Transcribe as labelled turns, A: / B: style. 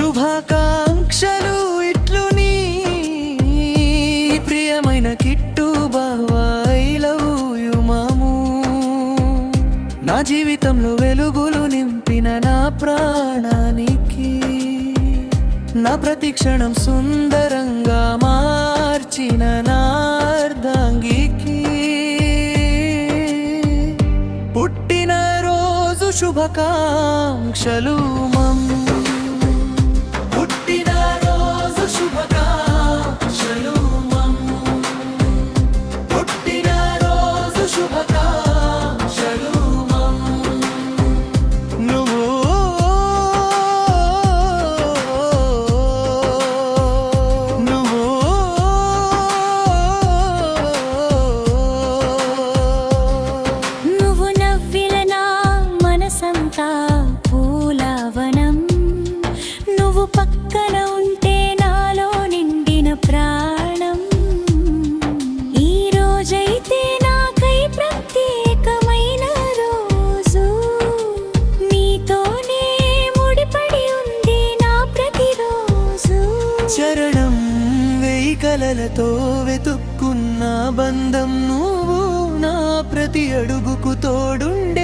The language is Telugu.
A: శుభాకాంక్షలు ఇట్లు నీ ప్రియమైన కిట్టు బావా ఐ లవ్ యు మాము. నా జీవితంలో వెలుగులు నింపిన నా ప్రాణానికి, నా ప్రతి క్షణం సుందరంగా మార్చిన నా అర్ధాంగికి పుట్టిన రోజు శుభాకాంక్షలు మమ్ము. పుట్టిన రోజు శుభాకాంక్షలు మమ్ము. పుట్టిన రోజు శుభాకాంక్షలు మమ్ము. నువ్వు
B: పూలవనం నువ్వు పక్కన ఉంటే నాలో నిండిన ప్రాణం. ఈ రోజైతే నాకై ప్రత్యేకమైన రోజు, నీతోనే ముడిపడి ఉంది నా ప్రతిరోజు.
A: చరణం వెయ్యి కలలతో వెతుక్కున్న బంధం నువ్వు, నా ప్రతి అడుగుకు తోడుండే